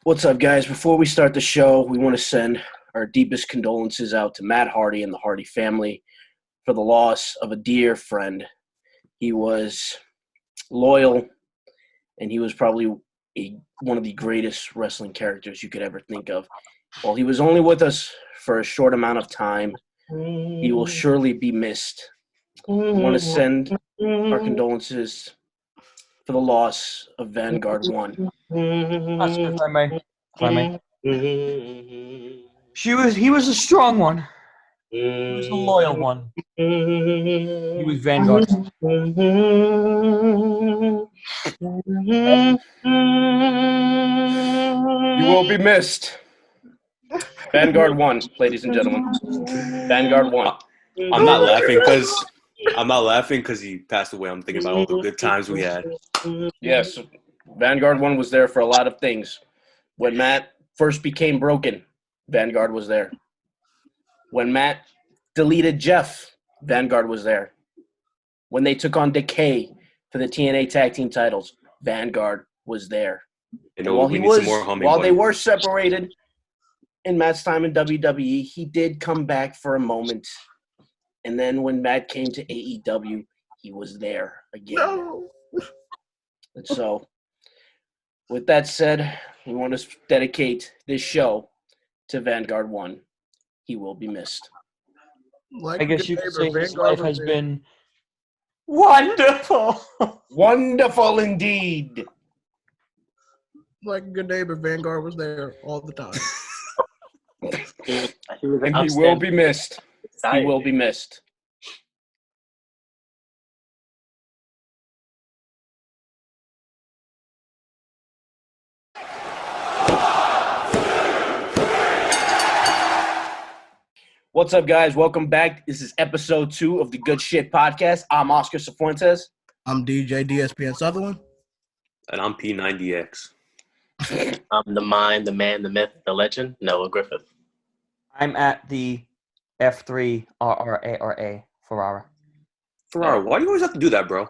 What's up, guys? Before we start the show, we want to send our deepest condolences out to Matt Hardy and the Hardy family for the loss of a dear friend. He was loyal, and he was probably one of the greatest wrestling characters you could ever think of. While he was only with us for a short amount of time, he will surely be missed. I want to send our condolences for the loss of Vanguard 1. Oscar, if I may. He was a strong one. He was a loyal one. He was Vanguard. You will be missed. Vanguard 1, ladies and gentlemen. Vanguard 1. I'm not laughing because he passed away. I'm thinking about all the good times we had. Yes, Vanguard 1 was there for a lot of things. When Matt first became broken, Vanguard was there. When Matt deleted Jeff, Vanguard was there. When they took on Decay for the TNA Tag Team titles, Vanguard was there. While they were separated in Matt's time in WWE, he did come back for a moment. And then when Matt came to AEW, he was there again. No. And so, with that said, we want to dedicate this show to Vanguard 1. He will be missed. I guess you could say his life has been wonderful. Wonderful indeed. Like a good neighbor, Vanguard was there all the time. And he will be missed. He will be missed. What's up, guys? Welcome back. This is episode 2 of the Good Shit Podcast. I'm Oscar Cifuentes. I'm DJ DSPN Sutherland. And I'm P90X. I'm the mind, the man, the myth, the legend, Noah Griffith. I'm at the F3RRARA Ferrara. Ferrara, why do you always have to do that, bro?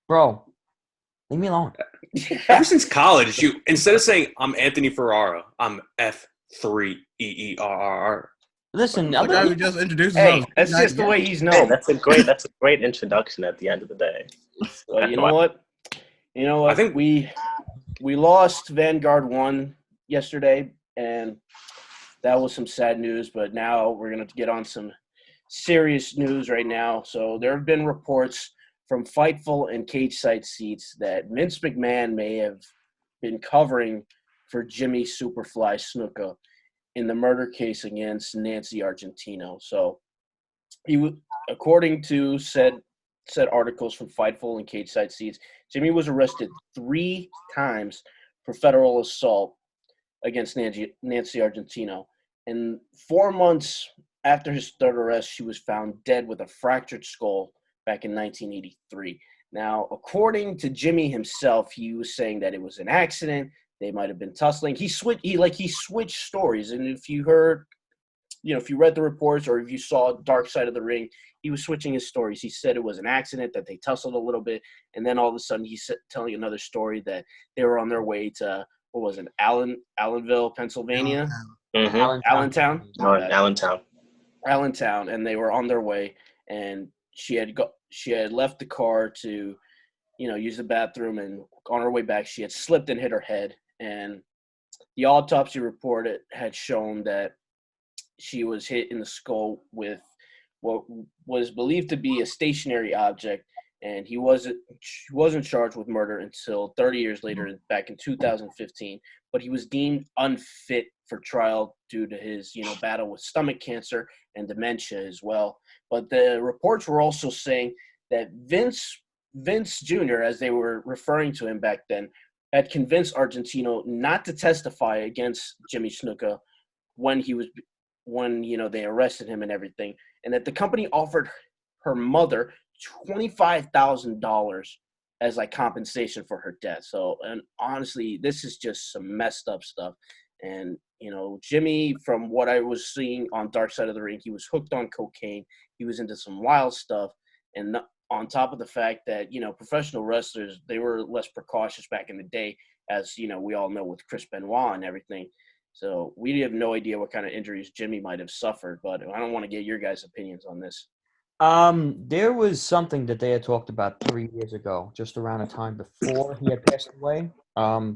Bro, leave me alone. Ever since college, you instead of saying I'm Anthony Ferrara, I'm F3EERR. Listen, The guy who just introduced Hey, himself. that's just the way he's known. Hey, that's a great introduction at the end of the day. Well, you know what? I think we lost Vanguard 1 yesterday, and that was some sad news, but now we're going to get on some serious news right now. So there have been reports from Fightful and Cage Side Seats that Vince McMahon may have been covering for Jimmy Superfly Snuka in the murder case against Nancy Argentino. So according to said articles from Fightful and Cage Side Seats, Jimmy was arrested 3 times for federal assault against Nancy Argentino. And 4 months after his third arrest, she was found dead with a fractured skull back in 1983. Now, according to Jimmy himself, he was saying that it was an accident. They might have been tussling. He switched stories. And if you heard, if you read the reports or if you saw Dark Side of the Ring, he was switching his stories. He said it was an accident, that they tussled a little bit, and then all of a sudden he's telling another story that they were on their way to, what was it, Allenville, Pennsylvania? Allentown. Allentown, and they were on their way, and she had left the car to, use the bathroom, and on her way back she had slipped and hit her head, and the autopsy report had shown that she was hit in the skull with what was believed to be a stationary object, and she wasn't charged with murder until 30 years later, back in 2015. But he was deemed unfit for trial due to his, battle with stomach cancer and dementia as well. But the reports were also saying that Vince Jr., as they were referring to him back then, had convinced Argentino not to testify against Jimmy Snuka when they arrested him and everything, and that the company offered her mother $25,000 as compensation for her death. So, and honestly, this is just some messed up stuff. And Jimmy, from what I was seeing on Dark Side of the Ring, he was hooked on cocaine. He was into some wild stuff, and on top of the fact that professional wrestlers, they were less precautious back in the day. as we all know with Chris Benoit and everything. So we have no idea what kind of injuries Jimmy might have suffered, but I don't want to get your guys' opinions on this. There was something that they had talked about 3 years ago, just around a time before he had passed away,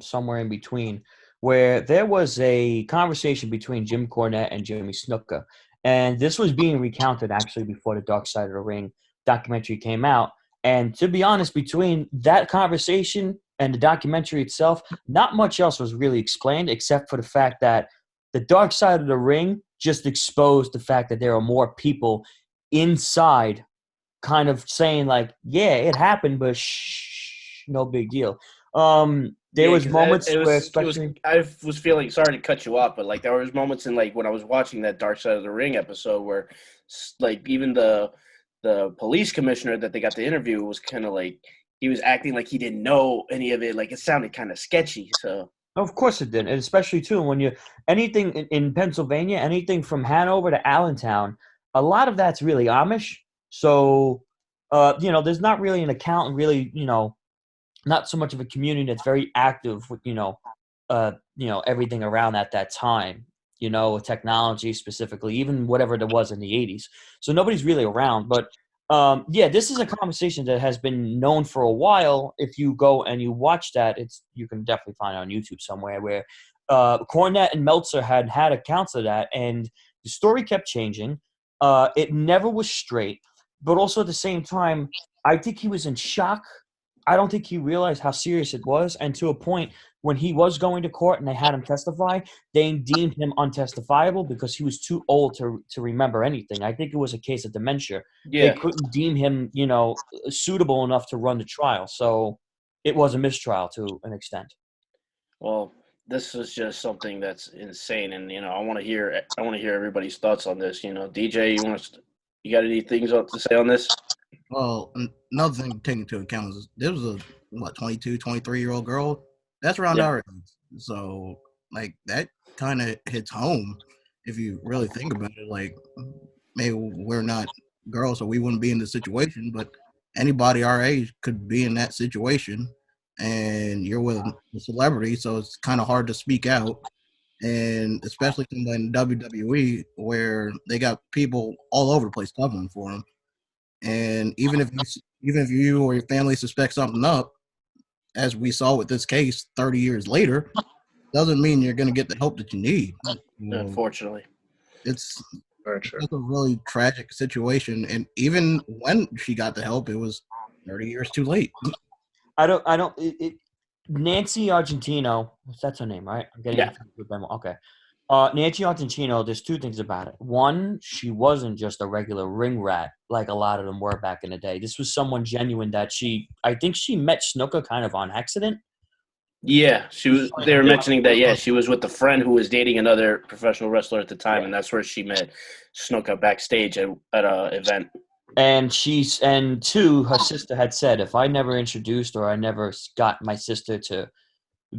somewhere in between, where there was a conversation between Jim Cornette and Jimmy Snuka. And this was being recounted actually before the Dark Side of the Ring documentary came out. And to be honest, between that conversation and the documentary itself, not much else was really explained except for the fact that the Dark Side of the Ring just exposed the fact that there are more people inside kind of saying like, yeah, it happened, but shh, no big deal. There was moments where especially I was feeling, sorry to cut you off, but like there was moments in like when I was watching that Dark Side of the Ring episode where like even the police commissioner that they got to interview was kind of like he was acting like he didn't know any of it. Like it sounded kind of sketchy. So of course it did, and especially too when you anything in Pennsylvania, anything from Hanover to Allentown, a lot of that's really Amish. So there's not really an account and really not so much of a community that's very active with everything around at that time, technology specifically, even whatever there was in the 80s. So nobody's really around. But this is a conversation that has been known for a while. If you go and you watch that, you can definitely find it on YouTube somewhere where Cornette and Meltzer had accounts of that, and the story kept changing. It never was straight, but also at the same time, I think he was in shock. I don't think he realized how serious it was, and to a point when he was going to court and they had him testify, they deemed him untestifiable because he was too old to remember anything. I think it was a case of dementia. yeah, They couldn't deem him, suitable enough to run the trial. So it was a mistrial to an extent. well, this is just something that's insane, and I want to hear everybody's thoughts on this. DJ, you got any things to say on this? Well, another thing to take into account is there was a 22, 23-year-old girl. That's around our age. So like that kind of hits home if you really think about it. Like maybe we're not girls, so we wouldn't be in the situation, but anybody our age could be in that situation, and you're with a celebrity, so it's kind of hard to speak out. And especially in WWE where they got people all over the place covering for them. And even if you or your family suspect something up, as we saw with this case 30 years later, doesn't mean you're going to get the help that you need. Unfortunately, it's Very true. a really tragic situation. And even when she got the help, it was 30 years too late. Nancy Argentino, that's her name, right? I'm getting it with them. Okay. Nancy Argentino, there's two things about it. One, she wasn't just a regular ring rat like a lot of them were back in the day. This was someone genuine that I think she met Snuka kind of on accident. Yeah, she was. They were mentioning that. Yeah, she was with a friend who was dating another professional wrestler at the time, and that's where she met Snuka backstage at a event. And two, her sister had said, if I never introduced or I never got my sister to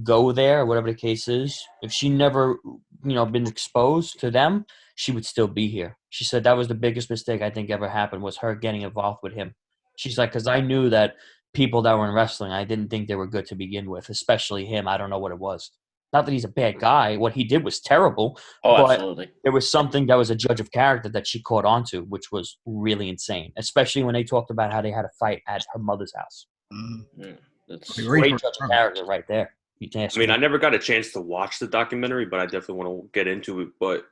go there, whatever the case is, if she never, been exposed to them, she would still be here. She said that was the biggest mistake I think ever happened was her getting involved with him. She's like, because I knew that people that were in wrestling, I didn't think they were good to begin with, especially him. I don't know what it was. Not that he's a bad guy. What he did was terrible. Oh, absolutely. There was something that was a judge of character that she caught on to, which was really insane, especially when they talked about how they had a fight at her mother's house. That's great judge of character right there. I never got a chance to watch the documentary, but I definitely want to get into it. But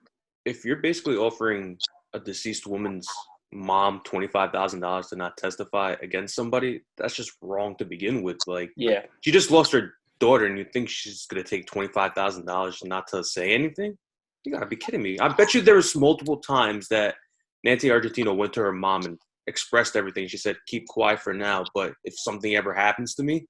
if you're basically offering a deceased woman's mom $25,000 to not testify against somebody, that's just wrong to begin with. Like, yeah, she just lost her daughter, and you think she's gonna take $25,000 not to say anything? You gotta be kidding me! I bet you there was multiple times that Nancy Argentino went to her mom and expressed everything. She said, "Keep quiet for now, but if something ever happens to me,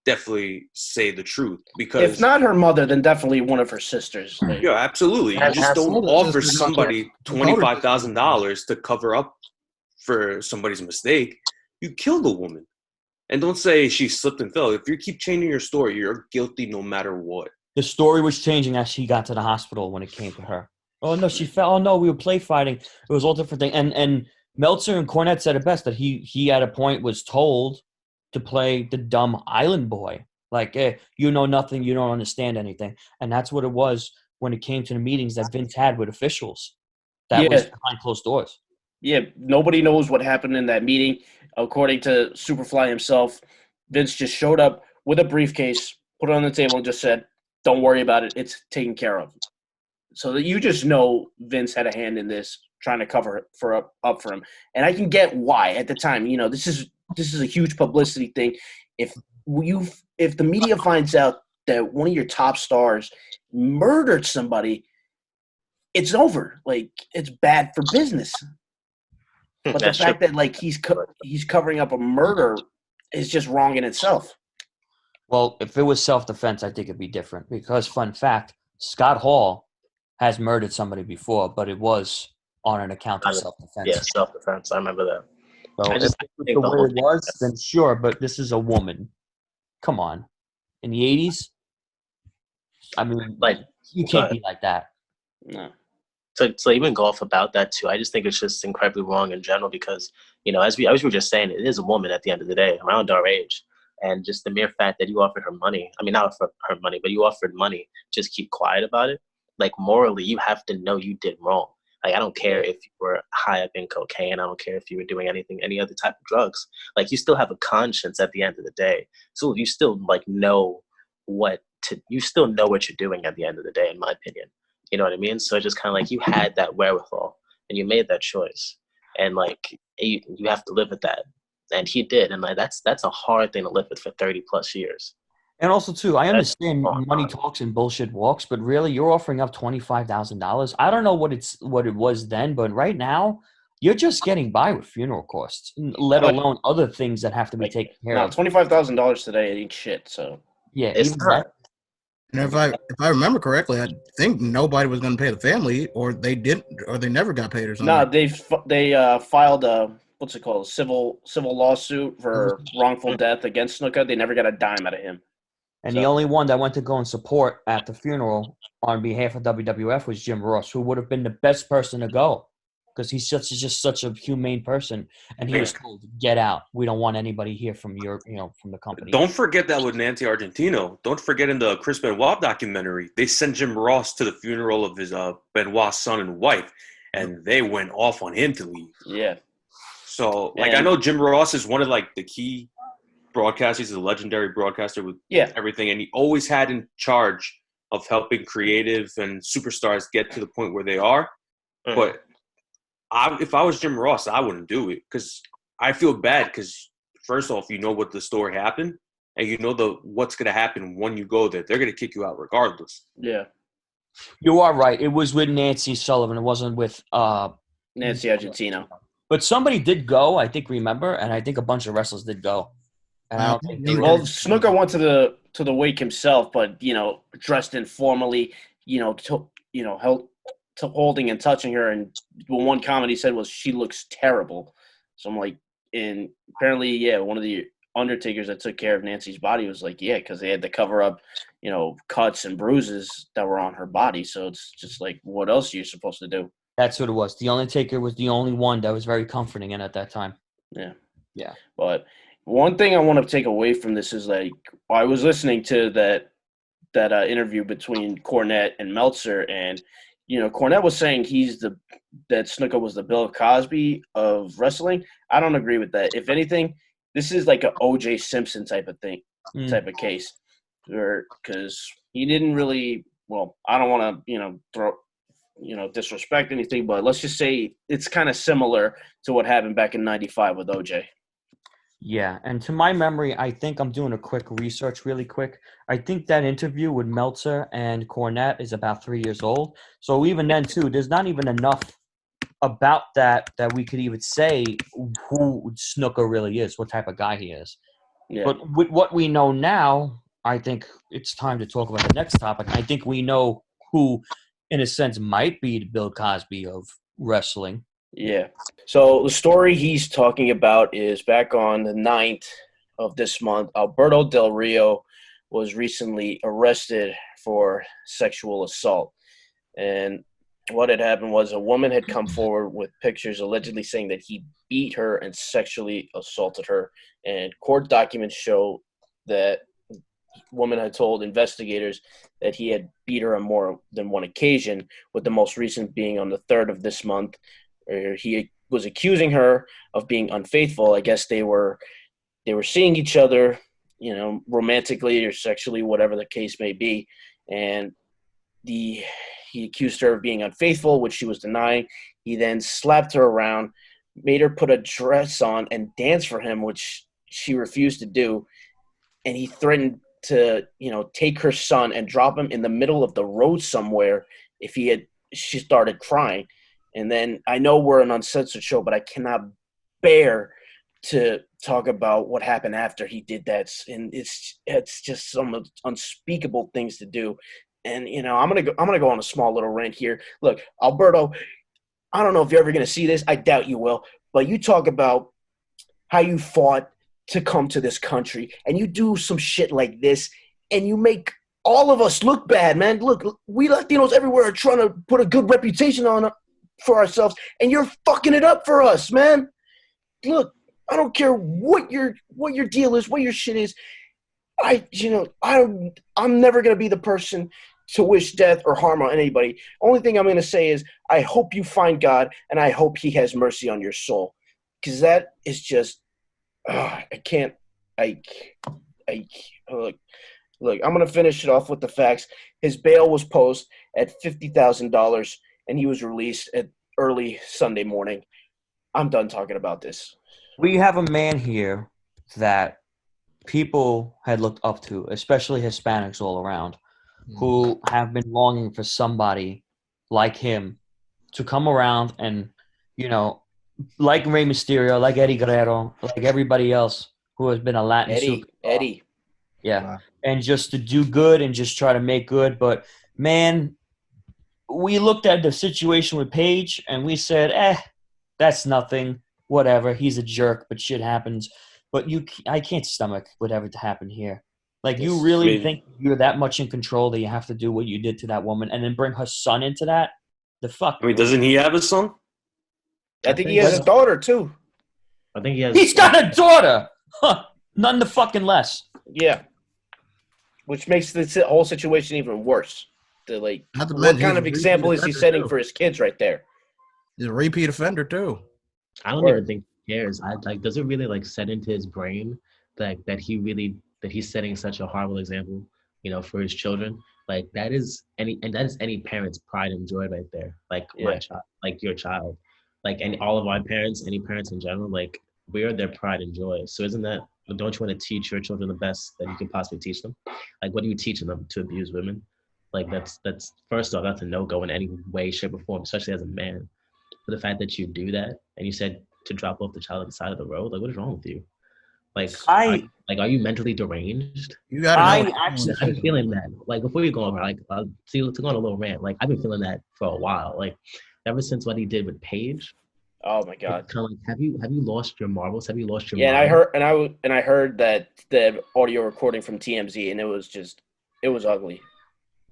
definitely say the truth." Because if not her mother, then definitely one of her sisters. Yeah, absolutely. You just don't offer somebody $25,000 to cover up for somebody's mistake. You killed a woman. And don't say she slipped and fell. If you keep changing your story, you're guilty no matter what. The story was changing as she got to the hospital when it came to her. Oh, no, she fell. Oh, no, we were play fighting. It was all different things. And Meltzer and Cornette said it best, that he at a point was told to play the dumb island boy. Like, hey, you know nothing, you don't understand anything. And that's what it was when it came to the meetings that Vince had with officials. That was Yeah, behind closed doors. yeah. Nobody knows what happened in that meeting. According to Superfly himself, Vince just showed up with a briefcase, put it on the table, and just said, "Don't worry about it. It's taken care of." So that you just know Vince had a hand in this, trying to cover up for him. And I can get why at the time. This is a huge publicity thing. If the media finds out that one of your top stars murdered somebody, it's over. Like, it's bad for business. But the fact that like he's covering up a murder is just wrong in itself. Well, if it was self-defense, I think it'd be different. Because, fun fact, Scott Hall has murdered somebody before, but it was on an account of self-defense. Yeah, self-defense. I remember that. So I if just it's think the the way whole it was, then sure, but this is a woman. Come on. In the 80s? I mean, like you can't be like that. No. So even go off about that too. I just think it's just incredibly wrong in general because, as we were just saying, it is a woman at the end of the day, around our age. And just the mere fact that you offered her money, I mean, not offer her money, but you offered money, just keep quiet about it. Like, morally, you have to know you did wrong. Like, I don't care if you were high up in cocaine. I don't care if you were doing any other type of drugs. Like, you still have a conscience at the end of the day. So you still, like, you still know what you're doing at the end of the day, in my opinion. You know what I mean? So it's just kind of like you had that wherewithal and you made that choice. And, like, you have to live with that. And he did. And, like, that's a hard thing to live with for 30 plus years. And also, too, I understand That's money talks and bullshit walks, but really, you're offering up $25,000. I don't know what it was then, but right now, you're just getting by with funeral costs, let alone other things that have to be taken care of. $25,000 today ain't shit. So yeah, It's even not. that. And if I remember correctly, I think nobody was going to pay the family, or they didn't, or they never got paid, or something. no, they filed a what's it called, civil lawsuit for wrongful death against Snuka. They never got a dime out of him. And the only one that went to go and support at the funeral on behalf of WWF was Jim Ross, who would have been the best person to go because he's just such a humane person. And he was told, "Get out. We don't want anybody here from from the company." Don't forget that with Nancy Argentino. Don't forget in the Chris Benoit documentary, they sent Jim Ross to the funeral of his Benoit's son and wife, and they went off on him to leave. Yeah. So, I know Jim Ross is one of the key broadcasters. He's a legendary broadcaster with everything, and he always had in charge of helping creative and superstars get to the point where they are. But if I was Jim Ross, I wouldn't do it because I feel bad because first off, you know what the story happened, and you know what's going to happen when you go there. They're going to kick you out regardless. Yeah. You are right. It was with Nancy Sullivan. It wasn't with Nancy Argentino. But somebody did go, I think, remember? And I think a bunch of wrestlers did go. And I don't think they were. Well, Snuka went to the wake himself, but dressed informally, holding and touching her, and one comment he said was, "She looks terrible." So I'm like, and apparently, one of the undertakers that took care of Nancy's body was like, because they had to cover up, cuts and bruises that were on her body. So it's just like, what else are you supposed to do? That's what it was. The Undertaker was the only one that was very comforting in at that time. Yeah. Yeah. But one thing I want to take away from this is I was listening to that interview between Cornette and Meltzer, and Cornette was saying that Snuka was the Bill Cosby of wrestling. I don't agree with that. If anything, this is like a O.J. Simpson type of thing, type of case, because he didn't really. Well, I don't want to disrespect anything, but let's just say it's kind of similar to what happened back in '95 with O.J. Yeah, and to my memory, I think I'm doing a quick research really quick. I think that interview with Meltzer and Cornette is about 3 years old. So even then, too, there's not even enough about that we could even say who Snuka really is, what type of guy he is. Yeah. But with what we know now, I think it's time to talk about the next topic. I think we know who, in a sense, might be the Bill Cosby of wrestling. Yeah. So the story he's talking about is back on the 9th of this month. Alberto Del Rio was recently arrested for sexual assault. And what had happened was a woman had come forward with pictures allegedly saying that he beat her and sexually assaulted her. And court documents show that woman had told investigators that he had beat her on more than one occasion, with the most recent being on the 3rd of this month, where he was accusing her of being unfaithful. I guess they were seeing each other, romantically or sexually, whatever the case may be, and he accused her of being unfaithful, which she was denying. He then slapped her around, made her put a dress on and dance for him, which she refused to do. And he threatened to, take her son and drop him in the middle of the road somewhere if she started crying. And then I know we're an uncensored show, but I cannot bear to talk about what happened after he did that. And it's just some unspeakable things to do. And, I'm going to go on a small little rant here. Look, Alberto, I don't know if you're ever going to see this. I doubt you will. But you talk about how you fought to come to this country, and you do some shit like this, and you make all of us look bad, man. Look, we Latinos everywhere are trying to put a good reputation on for ourselves, and you're fucking it up for us, man. Look, I don't care what your deal is, what your shit is. I'm never going to be the person to wish death or harm on anybody. Only thing I'm going to say is I hope you find God, and I hope he has mercy on your soul, because that is just I can't. Look, I'm going to finish it off with the facts. His bail was posted at $50,000, and he was released at early Sunday morning. I'm done talking about this. We have a man here that people had looked up to, especially Hispanics all around, who have been longing for somebody like him to come around and, like Rey Mysterio, like Eddie Guerrero, like everybody else who has been a Latin superstar. Eddie. Yeah. Wow. And just to do good and just try to make good. But, man, we looked at the situation with Paige and we said, that's nothing. Whatever. He's a jerk, but shit happens. But I can't stomach whatever to happen here. Like, you really think you're that much in control that you have to do what you did to that woman and then bring her son into that? The fuck? I mean, doesn't he have a son? I think he has a daughter, too. I think he has. He's got a daughter! Huh. None the fucking less. Yeah. Which makes the whole situation even worse. What kind of example is he setting for his kids right there? He's a repeat offender, too. I don't even think he cares. Does it really set into his brain that he's setting such a horrible example, for his children? That is any parent's pride and joy right there. My child, your child, and all of our parents, any parents in general, we are their pride and joy. So don't you want to teach your children the best that you can possibly teach them? What are you teaching them? To abuse women? That's first off, that's a no-go in any way, shape, or form, especially as a man. But the fact that you do that, and you said to drop off the child at the side of the road, what is wrong with you? Are you mentally deranged? You gotta know. I've been feeling that. Before you go over, to go on a little rant. I've been feeling that for a while. Ever since what he did with Paige. Oh my God! Kind of have you lost your marbles? Have you lost your? Yeah, mind? and I heard that the audio recording from TMZ, and it was ugly.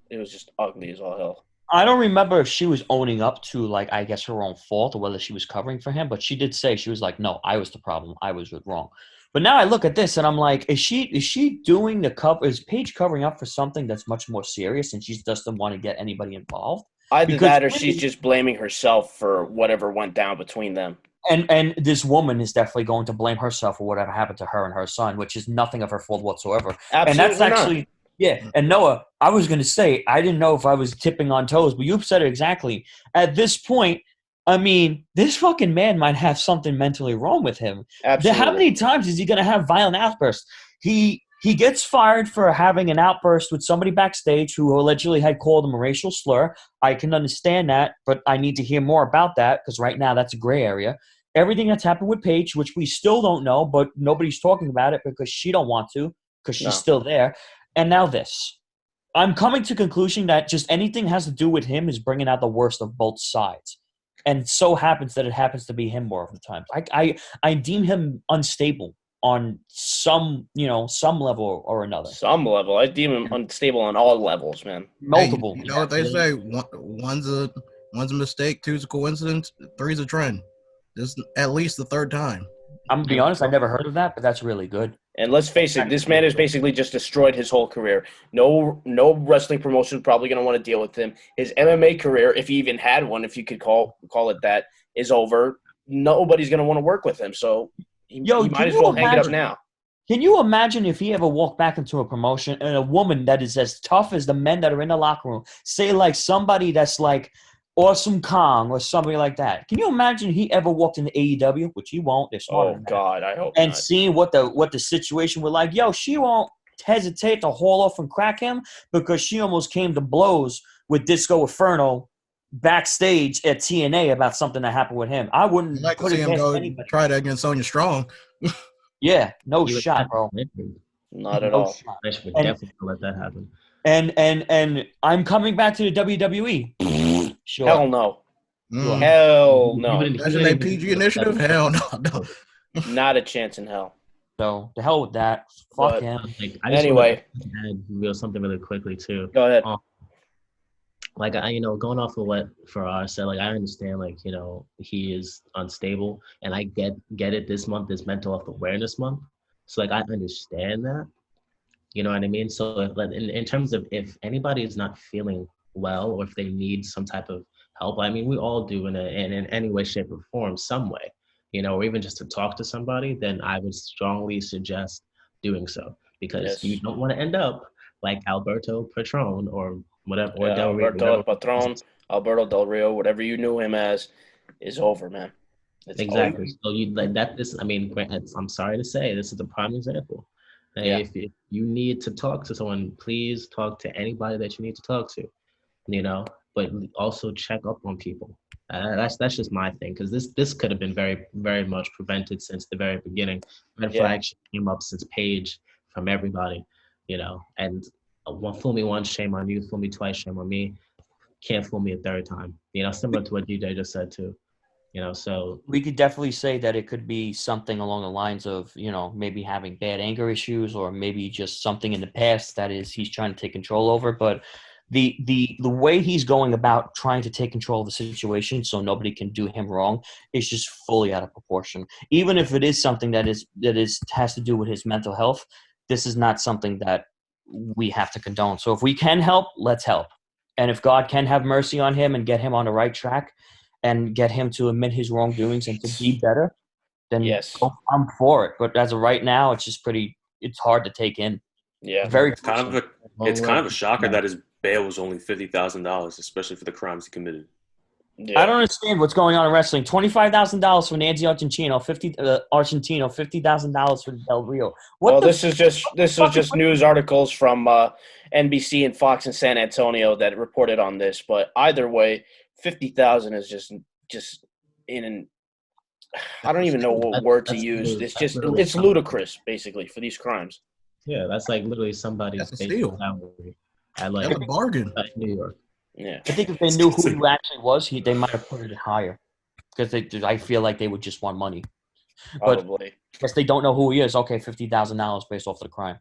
It was just ugly as all hell. I don't remember if she was owning up to, I guess her own fault or whether she was covering for him, but she did say, she was like, no, I was the problem. I was wrong. But now I look at this and I'm like, is she doing the cover? Is Paige covering up for something that's much more serious and she just doesn't want to get anybody involved? Either that or she's just blaming herself for whatever went down between them. And this woman is definitely going to blame herself for whatever happened to her and her son, which is nothing of her fault whatsoever. Absolutely and that's actually not. Yeah, and Noah, I was going to say, I didn't know if I was tipping on toes, but you've said it exactly. At this point, I mean, this fucking man might have something mentally wrong with him. Absolutely. How many times is he going to have violent outbursts? He gets fired for having an outburst with somebody backstage who allegedly had called him a racial slur. I can understand that, but I need to hear more about that because right now that's a gray area. Everything that's happened with Paige, which we still don't know, but nobody's talking about it because she don't want to because she's still there. And now this. I'm coming to conclusion that just anything has to do with him is bringing out the worst of both sides. And so happens that it happens to be him more of the time. I deem him unstable on some level or another. Some level. I deem him unstable on all levels, man. Multiple. Hey, you know what they say? One's a mistake, two's a coincidence, three's a trend. This is at least the third time. I'm going to be honest, I never heard of that, but that's really good. And let's face it, this man has basically just destroyed his whole career. No wrestling promotion is probably going to want to deal with him. His MMA career, if he even had one, if you could call it that, is over. Nobody's going to want to work with him. So he might as well hang it up now. Can you imagine if he ever walked back into a promotion and a woman that is as tough as the men that are in the locker room, say like somebody that's like Awesome Kong or somebody like that. Can you imagine he ever walked into AEW, which he won't? They're smarter than that. God, I hope and not. Seeing what the situation was like, she won't hesitate to haul off and crack him because she almost came to blows with Disco Inferno backstage at TNA about something that happened with him. I wouldn't I'd like to put see it him past go anybody. try that against Sonya Strong. Yeah, no shot, bro. Not at all. I should definitely let that happen. And I'm coming back to the WWE. Sure. Hell no. Sure. Hell no. That's an PG initiative? Hell no. Not a chance in hell. So the hell with that. Fuck But him. anyway, add something really quickly too. Go ahead. Like going off of what Farrar said, like I understand, like he is unstable, and I get it. This month is Mental Health Awareness Month, so like I understand that. You know what I mean? So in terms of if anybody is not feeling well or if they need some type of help, I mean we all do in any way, shape, or form, some way, or even just to talk to somebody, then I would strongly suggest doing so because you don't want to end up like Alberto Patron or whatever, or Del Rio. Alberto Del Rio, whatever you knew him as, is over, man. It's exactly. over. So you like that. I'm sorry to say, this is a prime example. If you need to talk to someone, please talk to anybody that you need to talk to, but also check up on people. That's just my thing, because this could have been very, very much prevented since the very beginning. Red flags came up since Paige from everybody, and fool me once, shame on you. Fool me twice, shame on me. Can't fool me a third time. Similar to what DJ just said too. So we could definitely say that it could be something along the lines of, maybe having bad anger issues, or maybe just something in the past that is he's trying to take control over. But the way he's going about trying to take control of the situation so nobody can do him wrong is just fully out of proportion. Even if it is something that has to do with his mental health, this is not something that we have to condone. So if we can help, let's help. And if God can have mercy on him and get him on the right track and get him to admit his wrongdoings and to be better, then I'm for it. But as of right now, it's just it's hard to take in. Yeah. It's kind of a shocker that his bail was only $50,000, especially for the crimes he committed. Yeah. I don't understand what's going on in wrestling. $25,000 for Nancy Argentino, $50,000 for Del Rio. This is just news articles from NBC and Fox in San Antonio that reported on this. But either way, 50,000 is just in an. I don't even know what word to use. It's ludicrous, basically, for these crimes. Yeah, that's like literally somebody's steal. Salary at That's a bargain. New York. Yeah, I think if they knew who he actually was, they might have put it higher, because I feel like they would just want money. probably. But because they don't know who he is, okay, $50,000 based off the crime.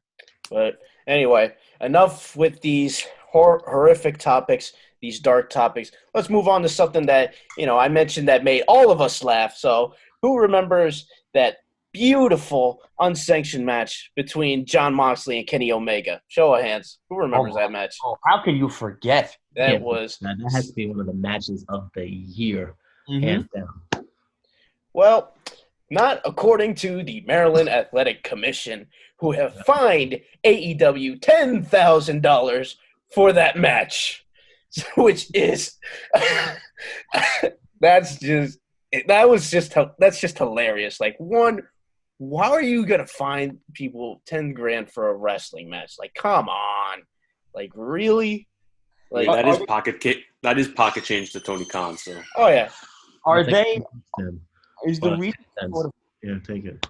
But anyway, enough with these horrific topics, these dark topics. Let's move on to something that I mentioned that made all of us laugh. So, who remembers that beautiful unsanctioned match between Jon Moxley and Kenny Omega? Show of hands. Who remembers that match? Oh, how can you forget? That has to be one of the matches of the year, hands down. Well, not according to the Maryland Athletic Commission, who have fined AEW $10,000 for that match, which is that's just hilarious. Like, why are you gonna fine people $10,000 for a wrestling match? Like, come on, like, really? Like, that is pocket change to Tony Khan. So are they? Is the reason? Yeah, take it.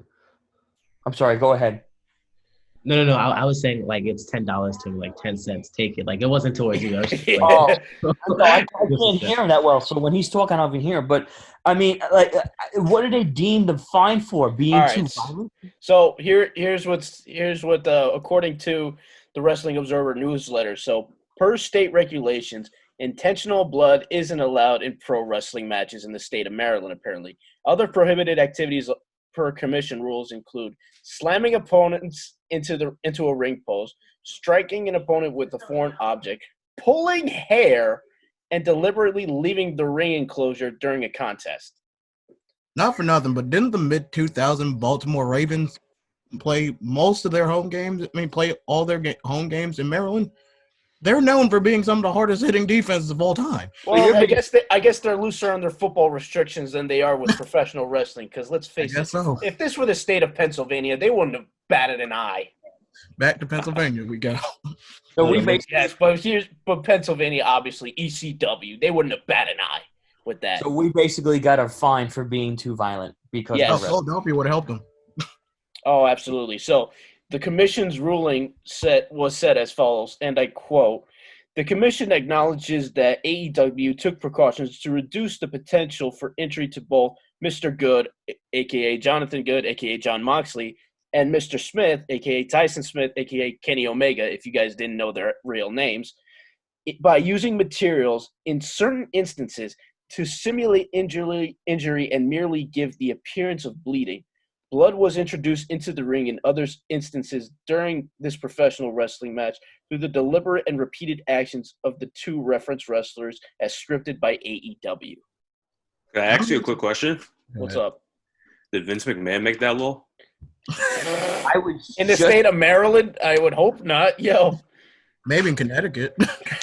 I'm sorry. Go ahead. No. I was saying like it's $10 to like 10 cents. Take it. Like it wasn't towards you. I was just like, no, I can't hear him that well. So when he's talking, I can hear him. But I mean, like, what do they deem the fine for? Being too violent? So here's what according to the Wrestling Observer newsletter. So per state regulations, intentional blood isn't allowed in pro wrestling matches in the state of Maryland. Apparently, other prohibited activities per commission rules include slamming opponents into a ring post, striking an opponent with a foreign object, pulling hair, and deliberately leaving the ring enclosure during a contest. Not for nothing, but didn't the mid-2000 Baltimore Ravens play most of their home games? Play all their home games in Maryland? They're known for being some of the hardest hitting defenses of all time. Well, I guess they're looser on their football restrictions than they are with professional wrestling. Because let's face it, if this were the state of Pennsylvania, they wouldn't have batted an eye. Back to Pennsylvania, we go. So but Pennsylvania, obviously, ECW, they wouldn't have batted an eye with that. So we basically got a fine for being too violent because Philadelphia would have helped them. Oh, absolutely. So the commission's ruling was set as follows, and I quote, "The commission acknowledges that AEW took precautions to reduce the potential for injury to both Mr. Good, a.k.a. Jonathan Good, a.k.a. John Moxley, and Mr. Smith, a.k.a. Tyson Smith, a.k.a. Kenny Omega," if you guys didn't know their real names, "by using materials in certain instances to simulate injury and merely give the appearance of bleeding. Blood was introduced into the ring in other instances during this professional wrestling match through the deliberate and repeated actions of the two reference wrestlers as scripted by AEW." Can I ask you a quick question? What's up? Did Vince McMahon make that law? In the state of Maryland, I would hope not. Yo. Maybe in Connecticut.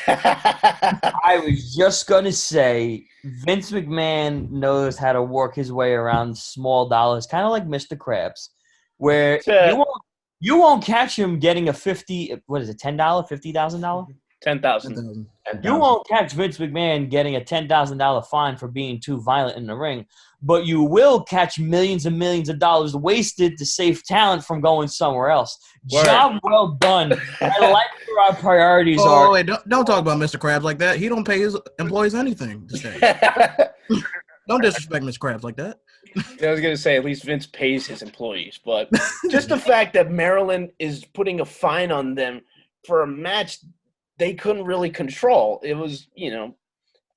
I was just going to say Vince McMahon knows how to work his way around small dollars, kind of like Mr. Krabs, where you won't catch him getting a $10, $50,000? $10,000. You won't catch Vince McMahon getting a $10,000 fine for being too violent in the ring, but you will catch millions and millions of dollars wasted to save talent from going somewhere else. Word. Job well done. I like where our priorities are. Wait, don't talk about Mr. Krabs like that. He don't pay his employees anything to say. Don't disrespect Mr. Krabs like that. I was going to say, at least Vince pays his employees, but just the fact that Maryland is putting a fine on them for a match they couldn't really control. It was, I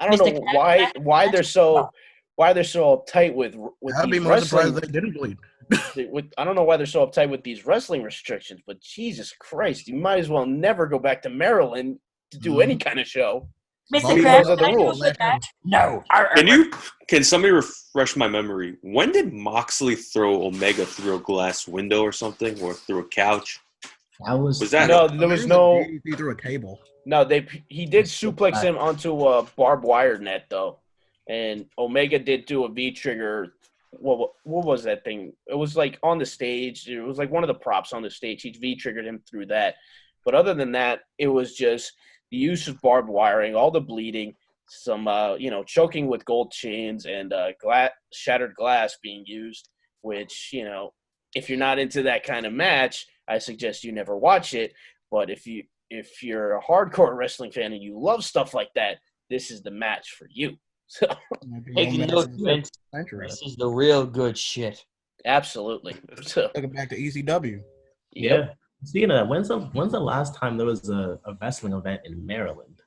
don't know why they're so uptight with I'd be these more wrestling. surprised they didn't bleed. I don't know why they're so uptight with these wrestling restrictions, but Jesus Christ, you might as well never go back to Maryland to do any kind of show. Mr. Because of Krabs, the can I rules. do a match? No. Can somebody refresh my memory? When did Moxley throw Omega through a glass window or something, or through a couch? Was that? No, there was no. He threw a table. No, he did suplex him onto a barbed wire net though, and Omega did do a V trigger. What was that thing? It was like on the stage. It was like one of the props on the stage. He V triggered him through that. But other than that, it was just the use of barbed wiring, all the bleeding, some choking with gold chains, and shattered glass being used. Which if you're not into that kind of match, I suggest you never watch it. But if you're a hardcore wrestling fan and you love stuff like that, this is the match for you. So taking notes, Vince. This is the real good shit. Absolutely. So Looking back to ECW. Yeah. Speaking of that, when's the last time there was a wrestling event in Maryland?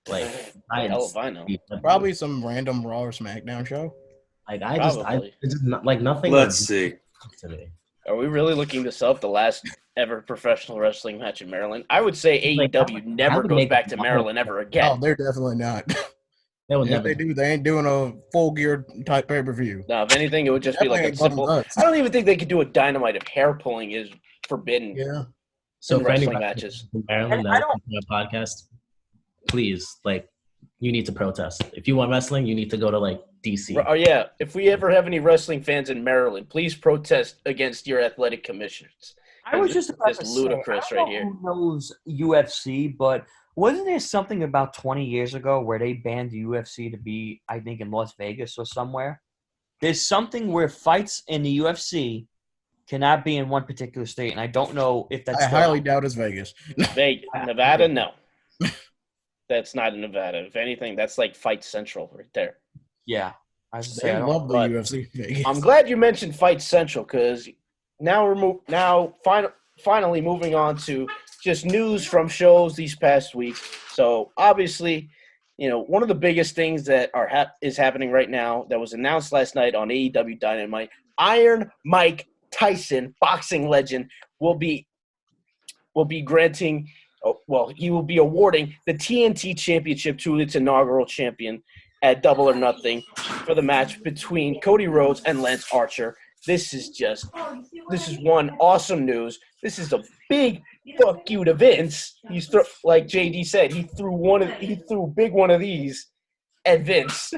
Like, hell if I know. Probably some random Raw or SmackDown show. Like it's just not, like nothing. Let's see. To me. Are we really looking this up? The last ever professional wrestling match in Maryland? I would say AEW never goes back to Maryland ever again. Oh, they're definitely not. If they do, they ain't doing a full gear type pay per view. No, if anything, it would just be like a simple. I don't even think they could do a Dynamite if hair pulling is forbidden. Yeah. So in wrestling matches. In Maryland, that's a podcast. Please, you need to protest. If you want wrestling, you need to go to DC. Oh yeah, if we ever have any wrestling fans in Maryland, please protest against your athletic commissioners. I was just about to ludicrous say, right here. Who knows UFC, but wasn't there something about 20 years ago where they banned the UFC to be, I think, in Las Vegas or somewhere? There's something where fights in the UFC cannot be in one particular state, and I don't know if that's. I highly doubt it's Vegas. Nevada, no. That's not in Nevada. If anything, that's like Fight Central right there. Yeah. They love the UFC Vegas. I'm glad you mentioned Fight Central because now finally moving on to just news from shows these past weeks. So obviously, one of the biggest things that is happening right now that was announced last night on AEW Dynamite, Iron Mike Tyson, boxing legend, will be granting he will be awarding the TNT Championship to its inaugural champion at Double or Nothing for the match between Cody Rhodes and Lance Archer. This is one awesome news. This is a big fuck you to Vince. Like JD said, he threw a big one of these at Vince.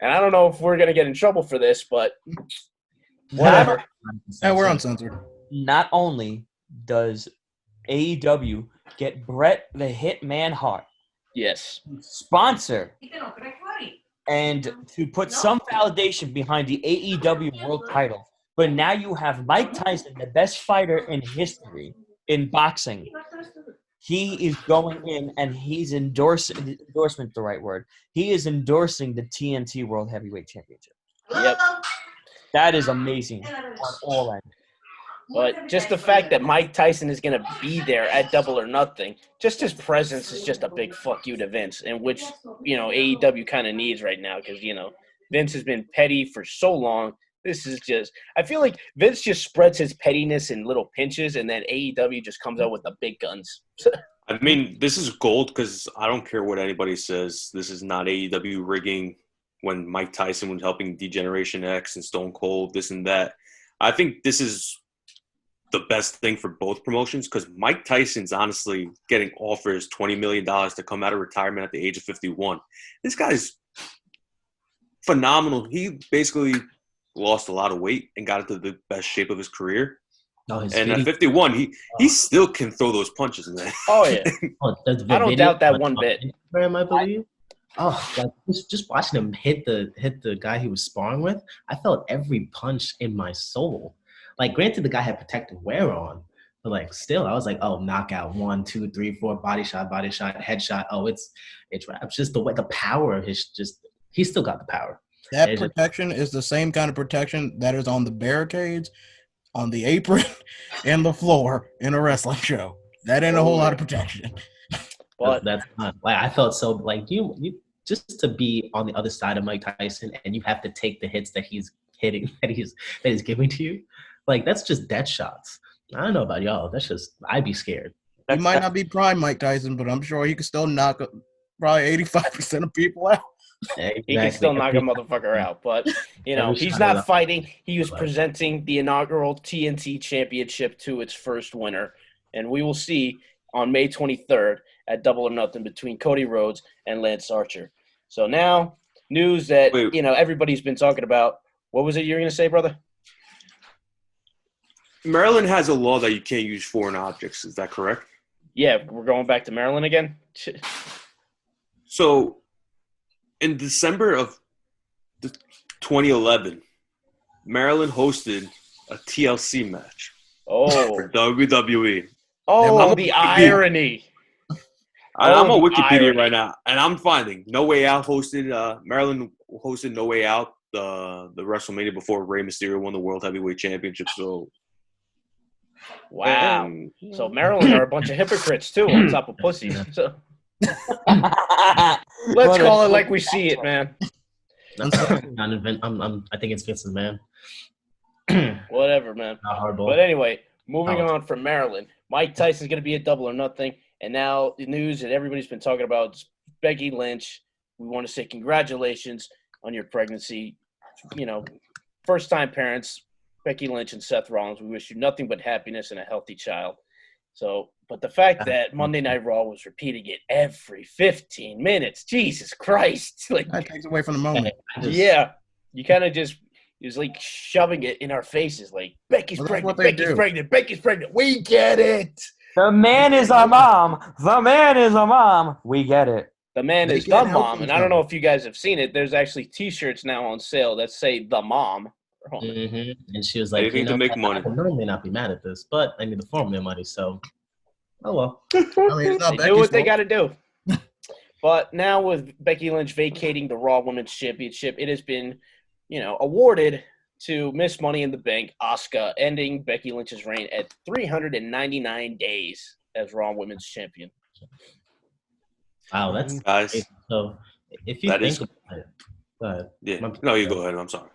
And I don't know if we're gonna get in trouble for this, but whatever. Yeah, we're uncensored. Not only does AEW get Bret the Hitman Hart, yes, sponsor, and to put some validation behind the AEW World Title, but now you have Mike Tyson, the best fighter in history in boxing. He is going in and he's endorsement the right word. He is endorsing the TNT World Heavyweight Championship. Yep. That is amazing on all ends. But just the fact that Mike Tyson is going to be there at Double or Nothing, just his presence is just a big fuck you to Vince, and which, AEW kind of needs right now because, Vince has been petty for so long. This is just – I feel like Vince just spreads his pettiness in little pinches, and then AEW just comes out with the big guns. I mean, this is gold because I don't care what anybody says. This is not AEW rigging when Mike Tyson was helping D-Generation X and Stone Cold, this and that. I think this is – the best thing for both promotions because Mike Tyson's honestly getting offers $20 million to come out of retirement at the age of 51. This guy's phenomenal. He basically lost a lot of weight and got into the best shape of his career. And at 51, he still can throw those punches, man. Oh, yeah. I don't doubt that one bit. Instagram, I believe. Just watching him hit the guy he was sparring with, I felt every punch in my soul. Like, granted, the guy had protective wear on, but still, I was like, oh, knockout, 1, 2, 3, 4, body shot, headshot. Oh, it's wraps. Just the power of he's still got the power. That protection is the same kind of protection that is on the barricades, on the apron, and the floor in a wrestling show. That ain't a whole lot of protection. But that's not I felt so you just to be on the other side of Mike Tyson, and you have to take the hits that he's hitting, that he's giving to you. That's just death shots. I don't know about y'all. That's just, I'd be scared. He might not be prime Mike Tyson, but I'm sure he can still knock probably 85% of people out. Exactly. He can still knock a motherfucker out. But, he's not fighting. He was presenting the inaugural TNT Championship to its first winner. And we will see on May 23rd at Double or Nothing between Cody Rhodes and Lance Archer. So now, news that, everybody's been talking about. What was it you were going to say, brother? Maryland has a law that you can't use foreign objects. Is that correct? Yeah, we're going back to Maryland again. So, in December of 2011, Maryland hosted a TLC match for WWE. Oh, the irony. I'm on Wikipedia right now, and I'm finding No Way Out hosted Maryland hosted No Way Out the WrestleMania before Rey Mysterio won the World Heavyweight Championship. So. Wow. So Maryland are a bunch of hypocrites too, on top of pussies. So let's call it like we see it, man. I think it's Vince's man. Whatever, man. Not hardball. But anyway, moving on from Maryland, Mike Tyson's going to be at Double or Nothing, and now the news that everybody's been talking about is Becky Lynch. We want to say congratulations on your pregnancy. First-time parents. Becky Lynch and Seth Rollins, we wish you nothing but happiness and a healthy child. So, but the fact that Monday Night Raw was repeating it every 15 minutes, Jesus Christ. That takes away from the moment. Yeah. You kind of just, it was like shoving it in our faces, Becky's pregnant, Becky's pregnant, Becky's pregnant. We get it. The man is a mom. The man is a mom. We get it. The man is the mom. And I don't know if you guys have seen it. There's actually T-shirts now on sale that say the mom. Mm-hmm. And she was like, anything to make money. I normally not be mad at this, but I need to farm their money, so oh well. It's not they do what they got to do. But now with Becky Lynch vacating the Raw Women's Championship, it has been, awarded to Miss Money in the Bank, Asuka, ending Becky Lynch's reign at 399 days as Raw Women's Champion. Wow, that's Guys, crazy. So if you that think is about it, go ahead. yeah. No, you go ahead. I'm sorry.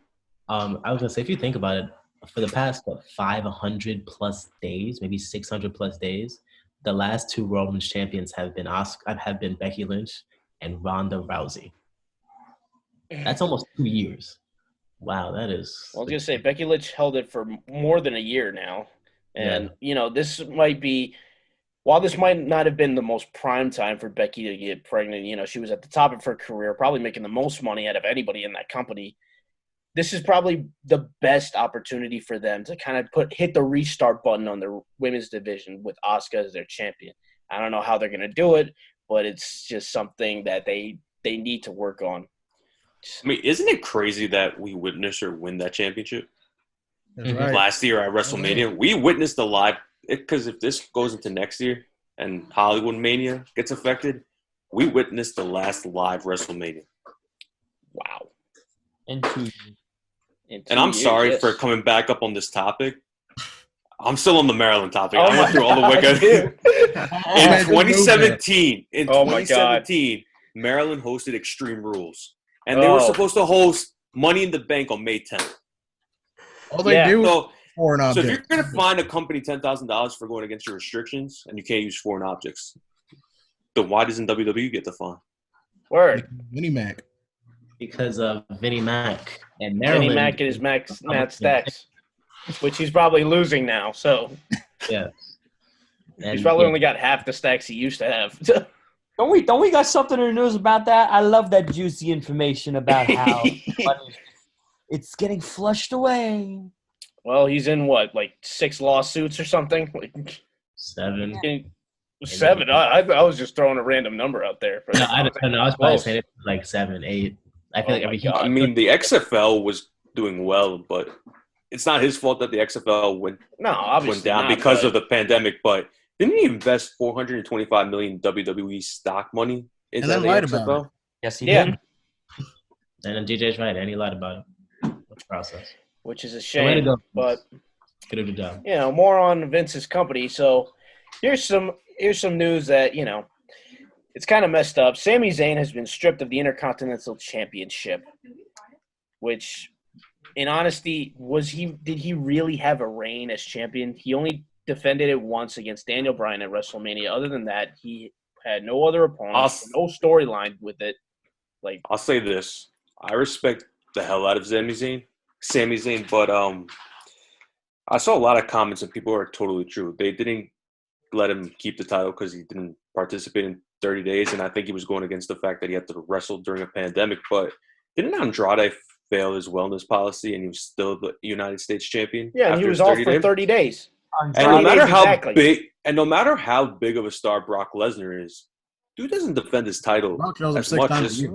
I was gonna say, if you think about it, for the past 500 plus days, maybe 600 plus days, the last two Raw Women's Champions have been Becky Lynch and Ronda Rousey. That's almost 2 years. Wow, that is. I was gonna say Becky Lynch held it for more than a year now, and this might be. While this might not have been the most prime time for Becky to get pregnant, she was at the top of her career, probably making the most money out of anybody in that company. This is probably the best opportunity for them to kind of hit the restart button on their women's division with Asuka as their champion. I don't know how they're going to do it, but it's just something that they need to work on. I mean, isn't it crazy that we witnessed her win that championship That's right. last year at WrestleMania? We witnessed the live because if this goes into next year and Hollywood Mania gets affected, we witnessed the last live WrestleMania. Wow. In 2 years. And I'm sorry for coming back up on this topic. I'm still on the Maryland topic. I went through all the wicked. In 2017, Maryland hosted Extreme Rules. And they were supposed to host Money in the Bank on May 10th. All they do is foreign So objects. if you're going to find a company $10,000 for going against your restrictions and you can't use foreign objects, then why doesn't WWE get the fine? Word. Vinnie Mac. Because of Vinnie Mac and Maryland. Vinnie Mac and his Matt Stacks, which he's probably losing now. So yeah, he's probably only got half the stacks he used to have. Don't we got something in the news about that? I love that juicy information about how it's getting flushed away. Well, he's in what, like 6 lawsuits or something? Like 7. 7. I was just throwing a random number out there. No, I was probably saying it like 7, 8. I feel I mean, the XFL was doing well, but it's not his fault that the XFL went down because of the pandemic. But didn't he invest $425 million WWE stock money into the XFL? Yes, he did. And then DJ's right, and he lied about it. Which process? Which is a shame. But good job. More on Vince's company. So here's some news that it's kind of messed up. Sami Zayn has been stripped of the Intercontinental Championship, which, in honesty, did he really have a reign as champion? He only defended it once against Daniel Bryan at WrestleMania. Other than that, he had no other opponent, no storyline with it. I'll say this: I respect the hell out of Sami Zayn, but I saw a lot of comments and people are totally true. They didn't let him keep the title because he didn't participate in 30 days, and I think he was going against the fact that he had to wrestle during a pandemic. But didn't Andrade fail his wellness policy, and he was still the United States champion? Yeah, and he was off for 30 days. And no matter how big of a star Brock Lesnar is, dude doesn't defend his title as much as.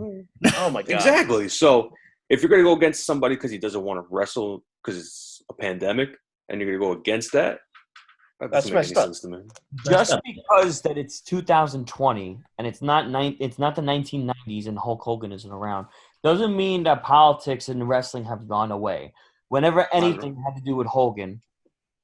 Oh my god! Exactly. So if you're going to go against somebody because he doesn't want to wrestle because it's a pandemic, and you're going to go against that. That's messed up. Just because that it's 2020 and it's not the 1990s and Hulk Hogan isn't around doesn't mean that politics and wrestling have gone away. Whenever anything had to do with Hogan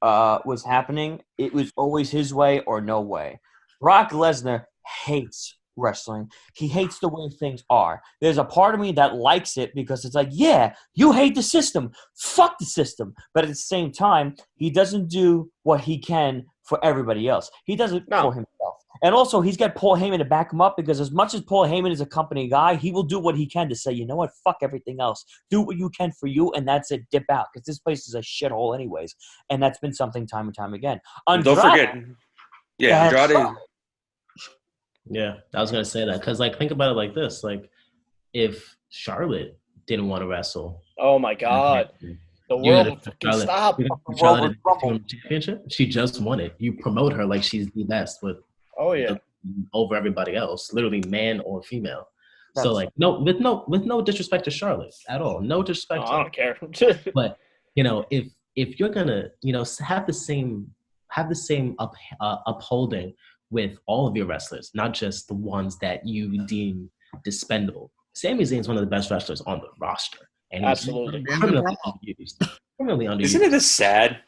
was happening, it was always his way or no way. Brock Lesnar hates wrestling. He hates the way things are. There's a part of me that likes it because it's like, yeah, you hate the system. Fuck the system. But at the same time, he doesn't do what he can for everybody else. He does it for himself. And also, he's got Paul Heyman to back him up because as much as Paul Heyman is a company guy, he will do what he can to say, you know what, fuck everything else. Do what you can for you, and that's it. Dip out because this place is a shithole anyways. And that's been something time and time again. Don't forget. Yeah, Andrade. Yeah, I was gonna say that because, think about it like this: if Charlotte didn't want to wrestle, oh my god, the world can stop. Charlotte championship. She just won it. You promote her like she's the best over everybody else, literally man or female. So with no disrespect to Charlotte at all, no disrespect. I don't care. But if you're gonna have the same upholding with all of your wrestlers, not just the ones that you deem dispendable. Sami Zayn is one of the best wrestlers on the roster. And absolutely. Criminally underused. Isn't it sad?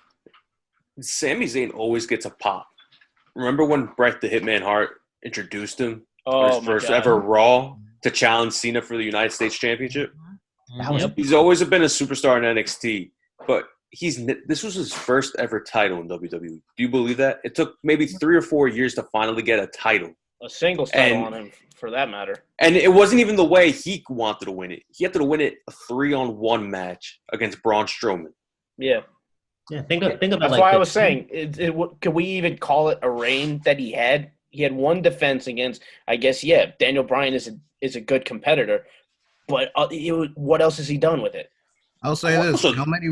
Sami Zayn always gets a pop. Remember when Bret the Hitman Hart introduced him Oh, his my first God. ever Raw to challenge Cena for the United States Championship. That was Yep. He's always been a superstar in NXT, but this was his first ever title in WWE. Do you believe that? It took maybe 3 or 4 years to finally get a title. A singles title And- on him, for that matter. And it wasn't even the way he wanted to win it. He had to win it a 3-on-1 match against Braun Strowman. Yeah. Yeah, think about That's like why I this. was saying, could we even call it a reign that he had? He had one defense against, I guess, yeah, Daniel Bryan is a good competitor, but what else has he done with it? I'll say this: Also- how many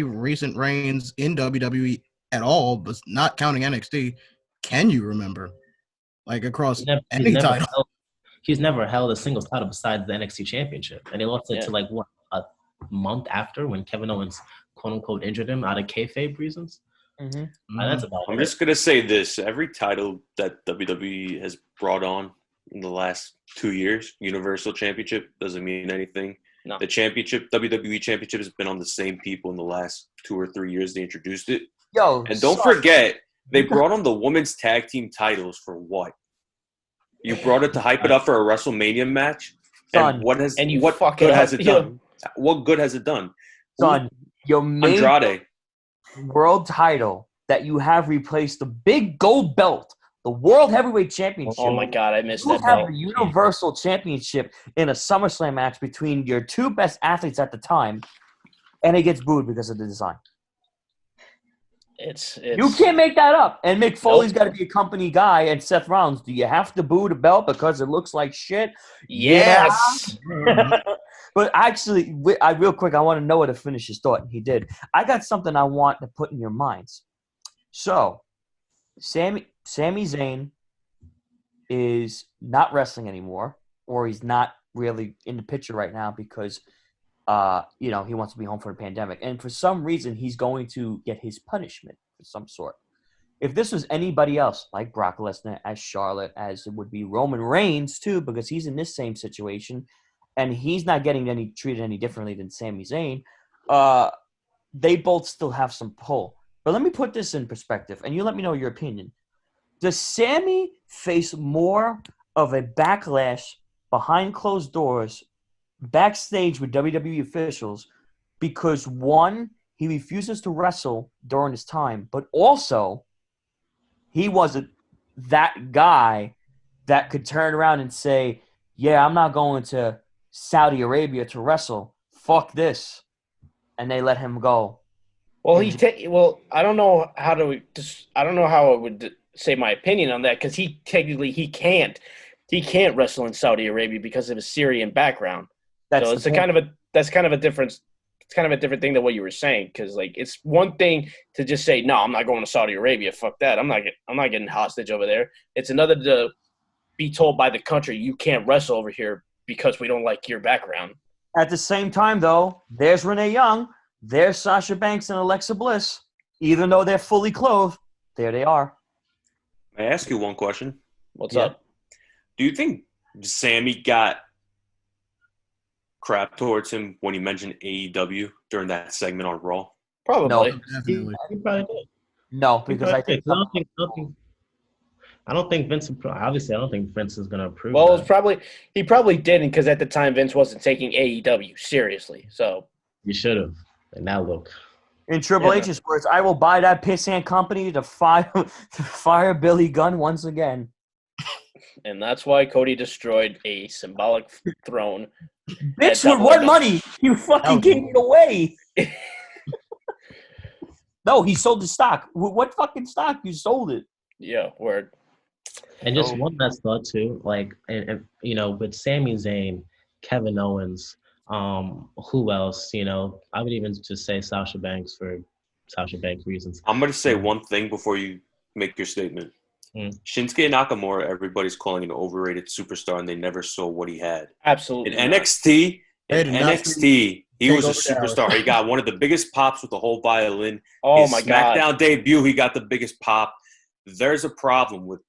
recent reigns in WWE at all, but not counting NXT, can you remember? Like across any title? He's never held a single title besides the NXT Championship, and he lost it Yeah. to like what, a month after when Kevin Owens quote unquote injured him out of kayfabe reasons. Mhm. That's about I'm it. just gonna say this: every title that WWE has brought on in the last 2 years, Universal Championship doesn't mean anything. No. The championship, WWE Championship, has been on the same people in the last 2 or 3 years they introduced it. Yo, And don't son, forget, they brought on the women's tag team titles for what? You brought it to hype it up for a WrestleMania match, Son, and what you what fuck good it has up, it yeah. done? What good has it done? son, your main Andrade. world title that you have replaced the big gold belt, the World Heavyweight Championship. Oh my God, I missed You that have belt. the Universal Championship in a SummerSlam match between your two best athletes at the time, and it gets booed because of the design. It's You can't make that up. And Mick Foley's Nope. got to be a company guy, and Seth Rollins. Do you have to boo the belt because it looks like shit? Yes. But actually, real quick, I want to know what to finish his thought. He did. I got something I want to put in your minds. So, Sami Zayn is not wrestling anymore, or he's not really in the picture right now because, he wants to be home for the pandemic. And for some reason, he's going to get his punishment of some sort. If this was anybody else, like Brock Lesnar, as Charlotte, as it would be Roman Reigns, too, because he's in this same situation, and he's not getting treated any differently than Sami Zayn, they both still have some pull. But let me put this in perspective, and you let me know your opinion. Does Sami face more of a backlash behind closed doors, backstage with WWE officials, because one, he refuses to wrestle during his time, but also he wasn't that guy that could turn around and say, yeah, I'm not going to Saudi Arabia to wrestle. Fuck this. And they let him go. Well, I don't know how I would say my opinion on that because he can't wrestle in Saudi Arabia because of his Syrian background. That's so it's kind of a different. It's kind of a different thing than what you were saying because like it's one thing to just say no, I'm not going to Saudi Arabia. Fuck that. I'm not getting hostage over there. It's another to be told by the country you can't wrestle over here because we don't like your background. At the same time, though, there's Renee Young, there's Sasha Banks and Alexa Bliss. Even though they're fully clothed, there they are. May I ask you one question? What's Yeah. up? Do you think Sammy got crap towards him when he mentioned AEW during that segment on Raw? Probably. Definitely. He probably did. No, because I think I don't think Vince. Obviously, I don't think Vince is going to approve. Well, that. he probably didn't because at the time Vince wasn't taking AEW seriously. So You should have. And now look. in Triple Yeah. H's words, I will buy that pissant company to fire Billy Gunn once again. and that's why Cody destroyed a symbolic throne. Bitch, Double with what or money? You fucking gave it away. No, he sold the stock. What fucking stock? You sold it. Yeah, word. And just Oh. one last thought too, like, and with Sami Zayn, Kevin Owens, who else? I would even just say Sasha Banks for Sasha Banks reasons. I'm going to say one thing before you make your statement. Shinsuke Nakamura, everybody's calling an overrated superstar, and they never saw what he had. Absolutely. In not. NXT, They did not he was a take over superstar. He got one of the biggest pops with the whole violin. Oh His my God. SmackDown debut, he got the biggest pop. There's a problem with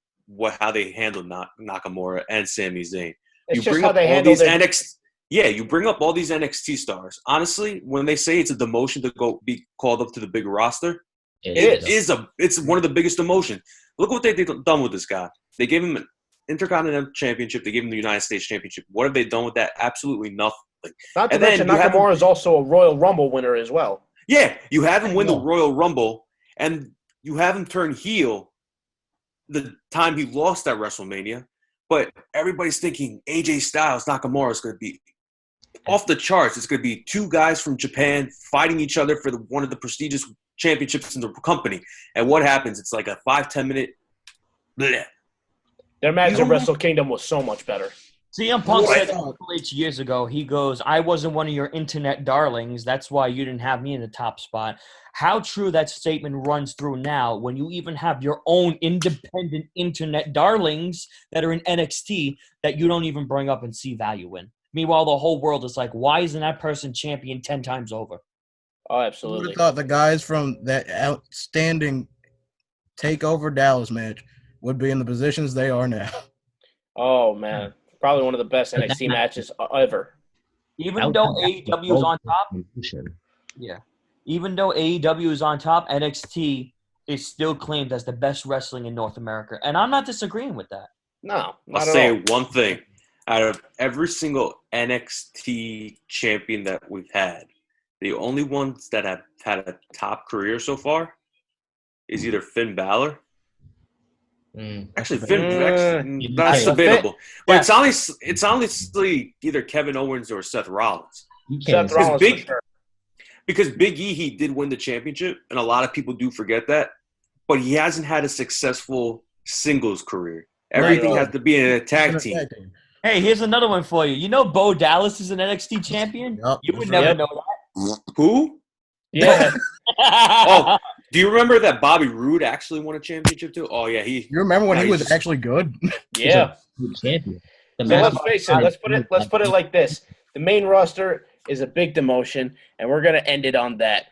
how they handle Nakamura and Sami Zayn. It's You just bring how up they all handle these their. NXT. Yeah, you bring up all these NXT stars. Honestly, when they say it's a demotion to go be called up to the big roster, It is. it's one of the biggest demotions. Look what they've done with this guy. They gave him Intercontinental Championship. They gave him the United States Championship. What have they done with that? Absolutely nothing. Not to And then mention you have him- Nakamura is also a Royal Rumble winner as well. Yeah, you have him win the know. Royal Rumble, and you have him turn heel the time he lost at WrestleMania. But everybody's thinking AJ Styles, Nakamura is going to be off the charts. It's going to be two guys from Japan fighting each other for one of the prestigious championships in the company. And what happens? It's like a 5-10 minute. Bleh. Their match You at know- Wrestle Kingdom was so much better. CM Punk What? said to Triple H years ago, he goes, I wasn't one of your internet darlings. That's why you didn't have me in the top spot. How true that statement runs through now when you even have your own independent internet darlings that are in NXT that you don't even bring up and see value in. Meanwhile, the whole world is like, why isn't that person champion 10 times over? Oh, Who would absolutely. have thought the guys from that outstanding Takeover Dallas match would be in the positions they are now? Oh, man. Probably one of the best NXT matches ever. Even though AEW is on top, yeah. Even though AEW is on top, NXT is still claimed as the best wrestling in North America. And I'm not disagreeing with that. No, not I'll at say all. one thing. Out of every single NXT champion that we've had, the only ones that have had a top career so far is either Finn Balor. Actually, that's Finn- debatable. But Yes. it's honestly either Kevin Owens or Seth Rollins. Seth Rollins for Big- sure. Because Big E, he did win the championship, and a lot of people do forget that. But he hasn't had a successful singles career. Everything all. has to be in a tag In a team. tag team. Hey, here's another one for you. You know Bo Dallas is an NXT champion? Yup, You would that's never right. know Who? Yeah. that. Oh, do you remember that Bobby Roode actually won a championship too? Oh yeah, You remember when No, he he's was just- actually good? Yeah. Champion. The So match let's face it. Let's put it like this: the main roster is a big demotion, and we're gonna end it on that.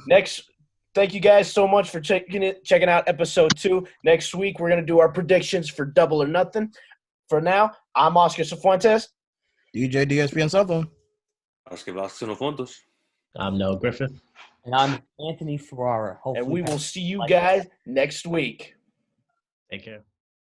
Next, thank you guys so much for checking out episode 2. Next week we're gonna do our predictions for Double or Nothing. For now, I'm Oscar Cifuentes. DJ DSP and something. I'm Noah Griffith. And I'm Anthony Ferrara. Hopefully And we will see you guys next week. Take care.